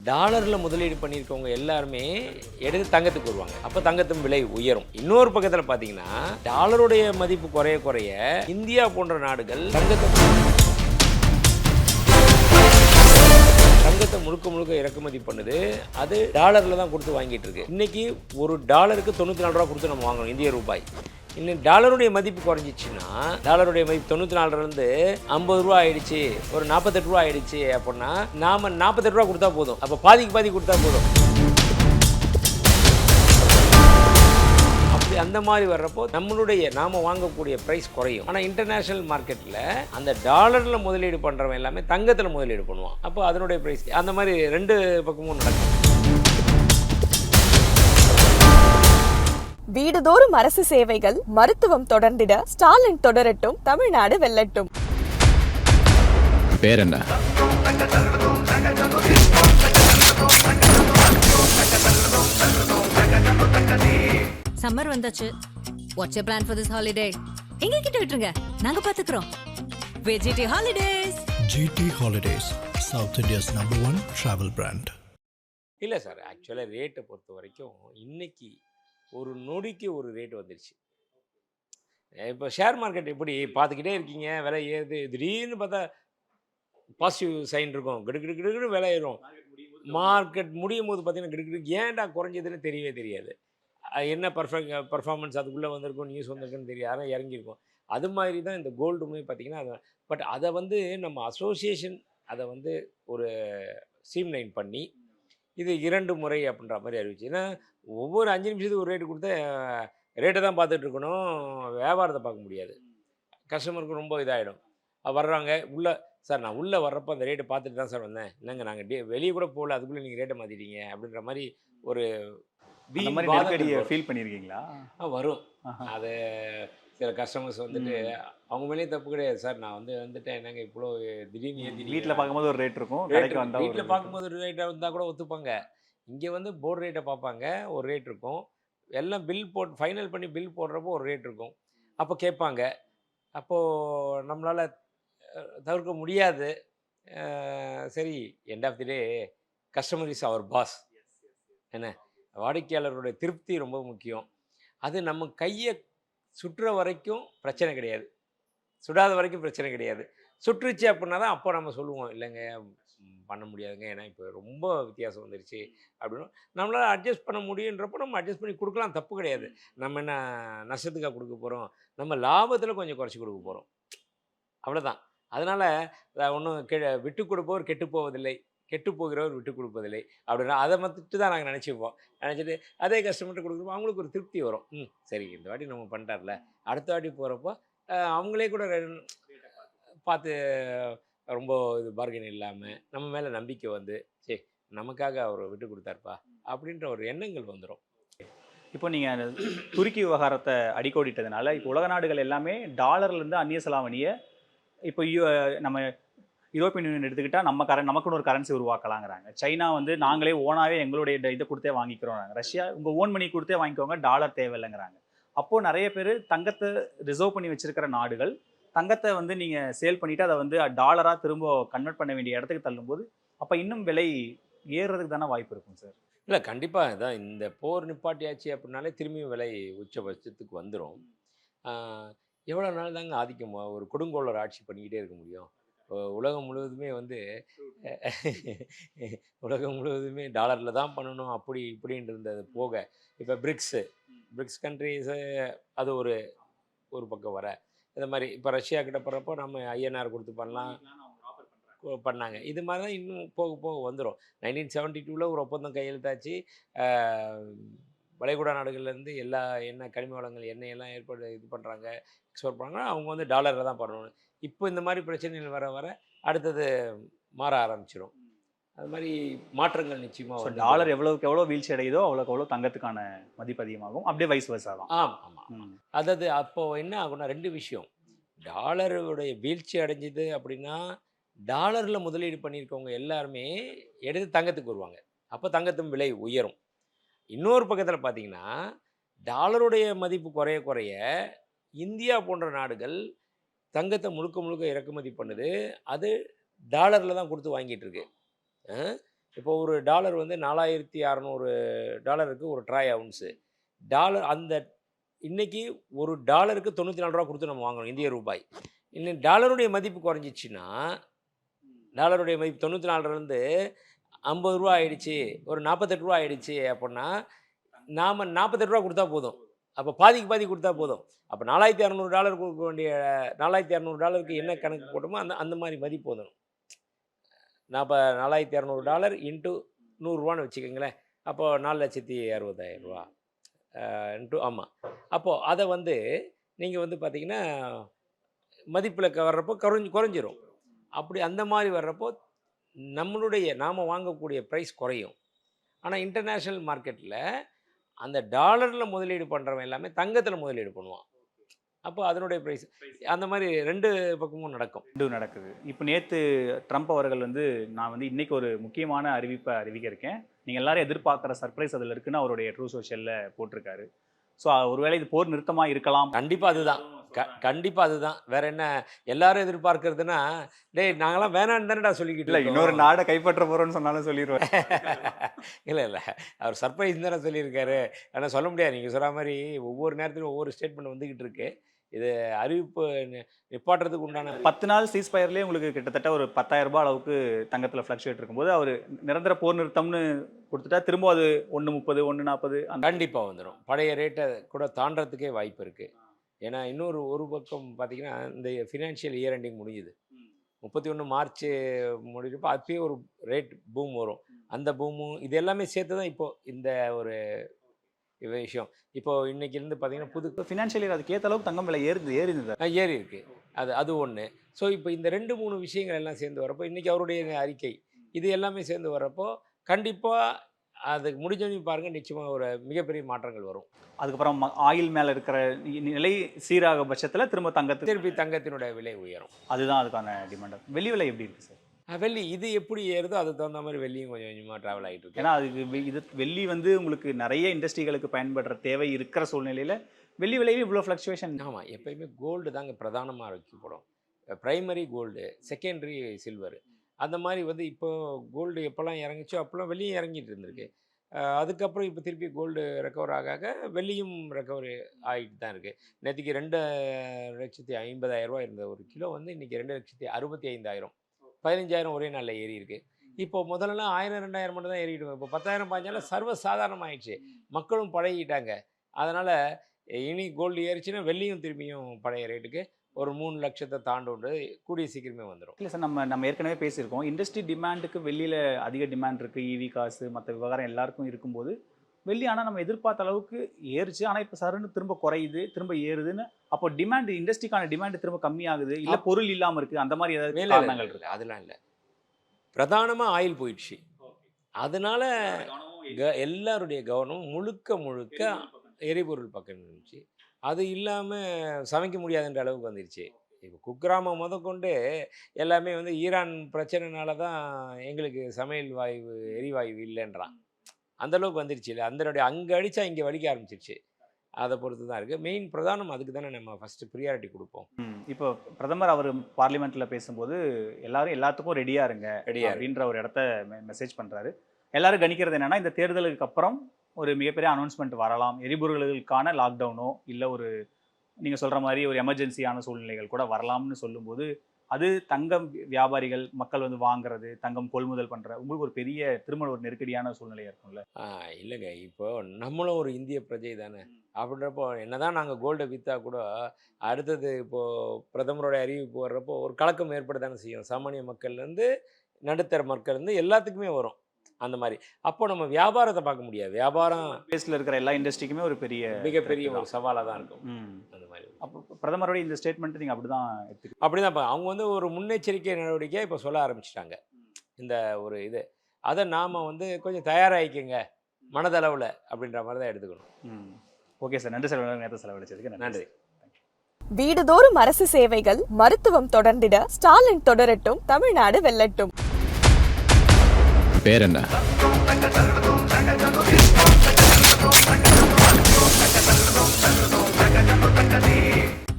டாலரில் முதலீடு பண்ணியிருக்கவங்க எல்லாருமே எடுத்து தங்கத்துக்கு வருவாங்க. அப்போ தங்கத்தின் விலை உயரும். இன்னொரு பக்கத்தில் பார்த்தீங்கன்னா டாலருடைய மதிப்பு குறைய குறைய இந்தியா போன்ற நாடுகள் தங்கத்தை முழுக்க முழுக்க இறக்குமதி பண்ணுது. அது டாலரில் தான் கொடுத்து வாங்கிட்டு இருக்கு. இன்னைக்கு ஒரு டாலருக்கு 94 ரூபா கொடுத்து நம்ம வாங்கணும் இந்திய ரூபாய். இன்னும் டாலருடைய மதிப்பு குறைஞ்சிச்சுன்னா டாலருடைய மதிப்பு 94லேருந்து 50 ரூபா ஆயிடுச்சு, ஒரு 48 ரூபா ஆயிடுச்சு அப்படின்னா நாம் 48 ரூபா கொடுத்தா போதும். அப்போ பாதிக்கு பாதி கொடுத்தா போதும். அப்படி அந்த மாதிரி வர்றப்போ நாம வாங்கக்கூடிய ப்ரைஸ் குறையும். ஆனால் இன்டர்நேஷ்னல் மார்க்கெட்டில் அந்த டாலரில் முதலீடு பண்ணுறவன் எல்லாமே தங்கத்தில் முதலீடு பண்ணுவான். அப்போ அதனுடைய ப்ரைஸ் அந்த மாதிரி ரெண்டு பக்கமும் நடக்கும். வீடுதோறும் அரசு சேவைகள், மருத்துவம் தொடர்ந்திட ஸ்டாலின் தொடரட்டும், தமிழ்நாடு வெல்லட்டும். பேர் என்ன? சம்மர் வந்தாச்சு. What's your plan for this holiday? எங்க கிட்ட விட்டுருங்க, நாங்க பாத்துக்கிறோம். VGT holidays. GT Holidays, South India's #1 travel brand. இல்லை சார், ஆக்சுவலாக ரேட்டை பொறுத்த வரைக்கும் இன்னைக்கு ஒரு நொடிக்கு ஒரு ரேட் வந்துடுச்சு. இப்போ ஷேர் மார்க்கெட் எப்படி பார்த்துக்கிட்டே இருக்கீங்க, விலை ஏறுது, திடீர்னு பார்த்தா பாசிட்டிவ் சைன் இருக்கும், கிடுக்கிடு விலை ஏறும். மார்க்கெட் முடியும் போது பார்த்தீங்கன்னா கிடுக்கிடு ஏன்டா குறைஞ்சதுன்னு தெரியவே தெரியாது. என்ன பர்ஃபார்மன்ஸ் அதுக்குள்ளே வந்திருக்கும், நியூஸ் வந்திருக்குன்னு தெரியாது, ஆனால் இறங்கியிருக்கும். அது மாதிரி தான் இந்த கோல்டுமே பார்த்தீங்கன்னா அது. பட் அதை நம்ம அசோசியேஷன் அதை ஒரு ஸ்ட்ரீம்லைன் பண்ணி இது 2 முறை அப்படின்ற மாதிரி அறிவிச்சு. ஏன்னா ஒவ்வொரு 5 நிமிஷத்துக்கு ஒரு ரேட்டு கொடுத்தா ரேட்டை தான் பார்த்துட்டு இருக்கணும், வியாபாரத்தை பார்க்க முடியாது. கஸ்டமருக்கு ரொம்ப இதாகிடும். வர்றாங்க சார், நான் உள்ளே வர்றப்போ அந்த ரேட்டை பார்த்துட்டு தான் சார் வந்தேன், என்னங்க நாங்கள் வெளியே கூட போகல, அதுக்குள்ளே நீங்கள் ரேட்டை மாற்றிட்டீங்க அப்படின்ற மாதிரி ஒரு ஃபீல் பண்ணியிருக்கீங்களா? வரும். அது சில கஸ்டமர்ஸ் அவங்க மேலேயே தப்பு கிடையாது சார், நான் வந்துட்டேன், என்னங்க இவ்வளோ திடீர்னு ஏற்றி வீட்டில் பார்க்கும்போது ஒரு ரேட் இருக்கும், கடைக்கு வந்தால் வீட்டில் பார்க்கும்போது ஒரு ரேட்டாக வந்தால் கூட ஒத்துப்பாங்க. இங்கே போர்டு ரேட்டை பார்ப்பாங்க, ஒரு ரேட் இருக்கும். எல்லாம் பில் ஃபைனல் பண்ணி பில் போடுறப்போ ஒரு ரேட் இருக்கும். அப்போ கேட்பாங்க. அப்போது நம்மளால் தவிர்க்க முடியாது. சரி, end of the day customer is our boss. என்ன, வாடிக்கையாளர்களுடைய திருப்தி ரொம்ப முக்கியம். அது நம்ம கையை சுற்றுற வரைக்கும் பிரச்சனை கிடையாது, சுடாத வரைக்கும் பிரச்சனை கிடையாது. சுற்றுச்சு அப்படின்னா தான் அப்போ நம்ம சொல்லுவோம், இல்லைங்க பண்ண முடியாதுங்க, ஏன்னா இப்போ ரொம்ப வித்தியாசம் வந்துருச்சு அப்படின்னு. நம்மளால் அட்ஜஸ்ட் பண்ண முடியுன்றப்போ நம்ம அட்ஜஸ்ட் பண்ணி கொடுக்கலாம், தப்பு கிடையாது. நம்ம என்ன நஷ்டத்துக்காக கொடுக்க போகிறோம், நம்ம லாபத்தில் கொஞ்சம் குறைச்சி கொடுக்க போகிறோம், அவ்வளோதான். அதனால் ஒன்றும் விட்டு கொடுப்பவர் கெட்டு போவதில்லை, கெட்டு போகிறவர் விட்டு கொடுப்பதில்லை அப்படின்னா அதை மட்டும் தான் நாங்கள் நினச்சிப்போம். நினச்சிட்டு அதே கஸ்டமர்கிட்ட கொடுக்குறப்போ அவங்களுக்கு ஒரு திருப்தி வரும். சரி, இந்த வாட்டி நம்ம பண்ணிட்டார்ல, அடுத்த வாட்டி போகிறப்போ அவங்களே கூட பார்த்து ரொம்ப இது பார்கென் இல்லாமல் நம்ம மேலே நம்பிக்கை சரி நமக்காக அவர் விட்டு கொடுத்தாருப்பா அப்படின்ற ஒரு எண்ணங்கள் வந்துடும். இப்போ நீங்கள் துருக்கி விவகாரத்தை அடிக்கோடிட்டதுனால இப்போ உலக நாடுகள் எல்லாமே டாலர்லேருந்து அந்நிய செலாவணியை இப்போ நம்ம யூரோப்பியன் யூனியன் எடுத்துக்கிட்டால் நமக்குன்னு ஒரு கரன்சி உருவாக்கலாங்கிறாங்க. சைனா நாங்களே ஓனாகவே எங்களுடைய இதை கொடுத்தே வாங்கிக்கிறோம். ரஷ்யா உங்கள் ஓன் மணி கொடுத்தே வாங்கிக்கோங்க, டாலர் தேவையில்லைங்கிறாங்க. அப்போது நிறைய பேர் தங்கத்தை ரிசர்வ் பண்ணி வச்சிருக்கிற நாடுகள் தங்கத்தை நீங்கள் சேல் பண்ணிவிட்டு அதை டாலராக திரும்ப கன்வெர்ட் பண்ண வேண்டிய இடத்துக்கு தள்ளும்போது அப்போ இன்னும் விலை ஏறுறதுக்கு தானே வாய்ப்பு இருக்கும் சார்? இல்லை, கண்டிப்பாக இதான் இந்த போர் நிப்பாட்டியாச்சு அப்படின்னாலே திரும்பியும் விலை உச்சபட்சத்துக்கு வந்துடும். எவ்வளோ நாள் தாங்க ஆதிக்கம் ஒரு கொடுங்கோளர் ஆட்சி பண்ணிக்கிட்டே இருக்க முடியும்? உலகம் முழுவதுமே டாலரில் தான் பண்ணணும், அப்படி இப்படின்னு இருந்தது போக இப்போ பிரிக்ஸ் கண்ட்ரிஸு அது ஒரு பக்கம் வர இந்த மாதிரி இப்போ ரஷ்யா கிட்ட போகிறப்போ நம்ம ஐஎன்ஆர் கொடுத்து பண்ணாங்க. இது மாதிரி தான் இன்னும் போக போக வந்துடும். 1972 ஒரு ஒப்பந்தம் கையெழுத்தாச்சு. வளைகுடா நாடுகள்லேருந்து எல்லா எண்ணெய் கனிம வளங்கள் எண்ணெயெல்லாம் இது பண்ணுறாங்க, எக்ஸ்போர்ட் பண்ணுறாங்க. அவங்க டாலரில் தான் பண்ணணும். இப்போ இந்த மாதிரி பிரச்சனைகள் வர வர அடுத்தது மாற ஆரம்பிச்சிடும். அது மாதிரி மாற்றங்கள் நிச்சயமாக டாலர் எவ்வளோக்கு எவ்வளோ வீழ்ச்சி அடையுதோ அவ்வளோக்கு எவ்வளோ தங்கத்துக்கான மதிப்பு அதிகமாகும், அப்படியே வைஸ் வர்சா தான். ஆமாம். அதாவது அப்போது என்ன ஆகும்னா 2 விஷயம். டாலருடைய வீழ்ச்சி அடைஞ்சிது அப்படின்னா டாலரில் முதலீடு பண்ணியிருக்கவங்க எல்லாருமே எடுத்து தங்கத்துக்கு வருவாங்க. அப்போ தங்கத்தின் விலை உயரும். இன்னொரு பக்கத்தில் பார்த்தீங்கன்னா டாலருடைய மதிப்பு குறைய குறைய இந்தியா போன்ற நாடுகள் தங்கத்தை முழுக்க முழுக்க இறக்குமதி பண்ணுது. அது டாலரில் தான் கொடுத்து வாங்கிட்டு இருக்கு. இப்போ ஒரு டாலர் வந்து $4600 ஒரு ட்ராய் அவுன்ஸு. டாலர் அந்த இன்னைக்கு ஒரு டாலருக்கு $94 கொடுத்து நம்ம வாங்கணும் இந்திய ரூபாய். இன்னும் டாலருடைய மதிப்பு குறைஞ்சிச்சுன்னா, டாலருடைய மதிப்பு 94லேருந்து $50 ஆயிடுச்சு, ஒரு $48 ஆயிடுச்சு அப்படின்னா, நாம் $48 கொடுத்தா போதும். அப்போ பாதிக்கு பாதி கொடுத்தா போதும். அப்போ $4600 கொடுக்க வேண்டிய $4600 என்ன கணக்கு போட்டோமோ அந்த மாதிரி மதிப்பு வந்துடும். $4600 இன்ட்டு $100 வச்சுக்கோங்களேன். அப்போது $4,60,000 இன்ட்டு ஆமாம். அப்போது அதை வந்து நீங்கள் வந்து பார்த்தீங்கன்னா மதிப்பில் வர்றப்போ குறைஞ்சிரும். அப்படி அந்த மாதிரி வர்றப்போ நாம் வாங்கக்கூடிய ப்ரைஸ் குறையும். ஆனால் இன்டர்நேஷ்னல் மார்க்கெட்டில் அந்த டாலரில் முதலீடு பண்ணுறவன் எல்லாமே தங்கத்தில் முதலீடு பண்ணுவான். அப்போ அதனுடைய ப்ரைஸ் அந்த மாதிரி 2 பக்கமும் நடக்கும். நடக்குது. இப்போ நேற்று ட்ரம்ப் அவர்கள் வந்து நான் வந்து இன்னைக்கு ஒரு முக்கியமான அறிவிப்பை அறிவிக்க இருக்கேன், நீங்கள் எல்லாரும் எதிர்பார்க்குற சர்ப்ரைஸ் அதில் இருக்குன்னு அவருடைய ட்ரூ சோஷியலில் போட்டிருக்காரு. ஸோ ஒருவேளை இது போர் நிறுத்தமாக இருக்கலாம். கண்டிப்பாக அதுதான் கண்டிப்பாக அதுதான். வேற என்ன எல்லாரும் எதிர்பார்க்கறதுன்னா, டேய் நாங்களாம் வேணான்னு தானடா சொல்லிக்கிட்டு இல்லை, இருக்கோம். இன்னொரு நாடை கைப்பற்ற போகிறோன்னு சொன்னாலும் சொல்லிடுவார். இல்லை அவர் சர்ப்ரைஸ் தானே சொல்லியிருக்காரு. ஆனால் சொல்ல முடியாது. நீங்கள் சொல்கிற மாதிரி ஒவ்வொரு நேரத்திலும் ஒவ்வொரு ஸ்டேட்மெண்ட் வந்துக்கிட்டு இருக்கு. இது அறிவிப்பு நிப்பாட்டுறதுக்கு உண்டான 10 நாள் சீஸ்ஃபயர்லேயே உங்களுக்கு கிட்டத்தட்ட ஒரு $10,000 அளவுக்கு தங்கத்தில் ஃப்ளக்சுவேட் இருக்கும்போது அவர் நிரந்தர போர் நிறுத்தம்னு கொடுத்துட்டா திரும்ப அது 1.30 1.40 அந்த கண்டிப்பாக வந்துடும். பழைய ரேட்டை கூட தாண்டறதுக்கே வாய்ப்பு இருக்குது. ஏன்னா ஒரு பக்கம் பார்த்தீங்கன்னா இந்த ஃபினான்ஷியல் இயர் எண்டிங் முடிஞ்சுது. 31 மார்ச் முடிஞ்சப்போ அப்பயே ஒரு ரேட் பூம் வரும். அந்த பூமும் இது எல்லாமே சேர்த்து தான் இப்போது இந்த ஒரு விஷயம். இப்போது இன்றைக்கிலேருந்து பார்த்தீங்கன்னா இப்போ ஃபினான்ஷியல் இயர் அதுக்கு ஏற்ற அளவுக்கு தங்கம் விலை ஏறி இருக்கு. அது ஒன்று. ஸோ இப்போ இந்த 2-3 விஷயங்கள் எல்லாம் சேர்ந்து வரப்போ இன்றைக்கி அவருடைய அறிக்கை இது எல்லாமே சேர்ந்து வரப்போ கண்டிப்பாக அதுக்கு முடிஞ்சவங்க பாருங்கள், நிச்சயமாக ஒரு மிகப்பெரிய மாற்றங்கள் வரும். அதுக்கப்புறம் ஆயில் மேலே இருக்கிற நிலை சீராக பட்சத்தில் திரும்ப திருப்பி தங்கத்தினுடைய விலை உயரும். அதுதான் அதுக்கான டிமாண்ட். வெள்ளி விலை எப்படி இருக்குது சார்? வெள்ளி இது எப்படி ஏறுதோ அதுக்கு தகுந்த மாதிரி வெள்ளியும் கொஞ்சம் கொஞ்சமாக ட்ராவல் ஆகிட்டு இருக்கு. ஏன்னா அதுக்கு இது வெள்ளி வந்து உங்களுக்கு நிறைய இண்டஸ்ட்ரிகளுக்கு பயன்படுற தேவை இருக்கிற சூழ்நிலையில் வெள்ளி விலையும் இவ்வளோ ஃப்ளக்சுவேஷன். ஆமாம், எப்பயுமே கோல்டு தாங்க பிரதானமாக வைக்கப்படும். Primary gold, secondary silver. அந்த மாதிரி வந்து இப்போ கோல்டு எப்போல்லாம் இறங்குச்சோ அப்போல்லாம் வெள்ளியும் இறங்கிட்டு இருந்திருக்கு. அதுக்கப்புறம் இப்போ திருப்பி கோல்டு ரெக்கவர் ஆக வெள்ளியும் ரெக்கவரி ஆகிட்டு தான் இருக்குது. நேற்றுக்கு 2,50,000 இருந்த ஒரு கிலோ வந்து இன்றைக்கி 2,65,000 15,000 ஒரே நாளில் ஏறி இருக்குது. இப்போ முதல்லலாம் 1000 2000 மட்டும் தான் ஏறிட்டு. இப்போ 10,000 15,000 சர்வ சாதாரணமாகிடுச்சு. மக்களும் பழகிட்டாங்க. அதனால் இனி கோல்டு ஏறிச்சுன்னா வெள்ளியும் திரும்பியும் பழைய ரேட்டுக்கு ஒரு 3 லட்சத்தை தாண்டு கூடிய சீக்கிரமே வந்துடும். இல்லை சார், நம்ம ஏற்கனவே பேசியிருக்கோம். இண்டஸ்ட்ரி டிமாண்டுக்கு வெள்ளியில் அதிக டிமாண்ட் இருக்குது. ஈவி காசு மற்ற விவகாரம் எல்லாருக்கும் இருக்கும்போது வெள்ளி ஆனால் நம்ம எதிர்பார்த்த அளவுக்கு ஏறிச்சு. ஆனால் இப்போ சருன்னு திரும்ப குறையுது, திரும்ப ஏறுதுன்னு. அப்போ டிமாண்ட் இண்டஸ்ட்ரிக்கான டிமாண்ட் திரும்ப கம்மியாகுது, இல்லை பொருள் இல்லாமல் இருக்குது, அந்த மாதிரி ஏதாவது காரணங்கள் இருக்குது? அதெல்லாம் இல்லை. பிரதானமாக ஆயில் போயிடுச்சு. அதனால எல்லாருடைய கவனம் முழுக்க எரிபொருள் பக்கம் இருந்துச்சு. அது இல்லாமல் சமைக்க முடியாதுன்ற அளவுக்கு வந்துடுச்சு. இப்போ குக்கிராமம் முதற்கொண்டு எல்லாமே வந்து ஈரான் பிரச்சனைனால தான் எங்களுக்கு சமையல் எரிவாயு இல்லைன்றான். அந்தளவுக்கு வந்துடுச்சு. இல்லை அதனுடைய அங்கே அடித்தா இங்கே வலிக்க ஆரம்பிச்சிருச்சு. அதை பொறுத்து தான் இருக்குது. மெயின் பிரதானம் அதுக்கு தானே நம்ம ஃபஸ்ட்டு ப்ரியாரிட்டி கொடுப்போம். இப்போ பிரதமர் அவர் பார்லிமெண்ட்டில் பேசும்போது எல்லாத்துக்கும் ரெடியாக இருங்க அப்படின்ற ஒரு இடத்த மெசேஜ் பண்ணுறாரு. எல்லாரும் கணிக்கிறது என்னென்னா இந்த தேர்தலுக்கு அப்புறம் ஒரு மிகப்பெரிய அனௌன்ஸ்மெண்ட் வரலாம். எரிபொருள்களுக்கான லாக்டவுனோ இல்லை ஒரு நீங்கள் சொல்கிற மாதிரி ஒரு எமர்ஜென்சியான சூழ்நிலைகள் கூட வரலாம்னு சொல்லும்போது அது தங்கம் வியாபாரிகள் மக்கள் வந்து வாங்குறது, தங்கம் கொள்முதல் பண்ணுற உங்களுக்கு ஒரு பெரிய திரும்ப ஒரு நெருக்கடியான சூழ்நிலையாக இருக்கும்ல? இல்லைங்க, இப்போ நம்மளும் ஒரு இந்திய பிரஜை தானே. அப்படின்றப்போ என்னதான் நாங்கள் கோல்டை விற்றா கூட அடுத்தது இப்போது பிரதமரோட அறிவிப்பு வர்றப்போ ஒரு கலக்கம் ஏற்பட தானே செய்யும். சாமானிய மக்கள்லேருந்து நடுத்தர மக்கள்லேருந்து எல்லாத்துக்குமே வரும் அந்த மாதிரி. அப்போ நம்ம வியாபாரத்தை பார்க்க முடியாது. வியாபாரம் பேஸில் இருக்கிற எல்லா இண்டஸ்ட்ரிக்குமே ஒரு மிகப்பெரிய ஒரு சவாலாக தான் இருக்கும். அந்த மாதிரி அப்போ பிரதமருடைய இந்த ஸ்டேட்மெண்ட் நீங்கள் அப்படி தான் அவங்க வந்து ஒரு முன்னெச்சரிக்கை நடவடிக்கையாக இப்போ சொல்ல ஆரம்பிச்சிட்டாங்க. இந்த ஒரு இது அதை நாம் வந்து கொஞ்சம் தயாராகிக்கங்க மனதளவில் அப்படின்ற மாதிரி தான் எடுத்துக்கணும். ஓகே சார், நன்றி சார். நேரத்தை செலவழிச்சதுக்கு நன்றி. வீடுதோறும் அரசு சேவைகள், மருத்துவம் தொடர்ந்திட ஸ்டாலின் தொடரட்டும், தமிழ்நாடு வெல்லட்டும். பேர் என்ன?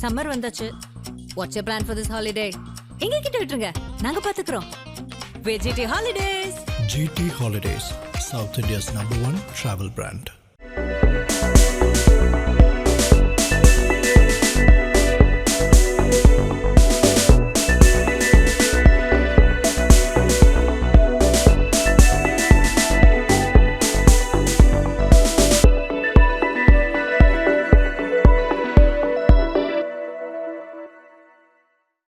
சம்மர் வந்தாச்சு. What's your plan for this holiday? எங்க கிட்ட விட்டுருங்க, நாங்க பாத்துக்கிறோம். வெஜிடி holidays. GT Holidays, South India's #1 travel brand.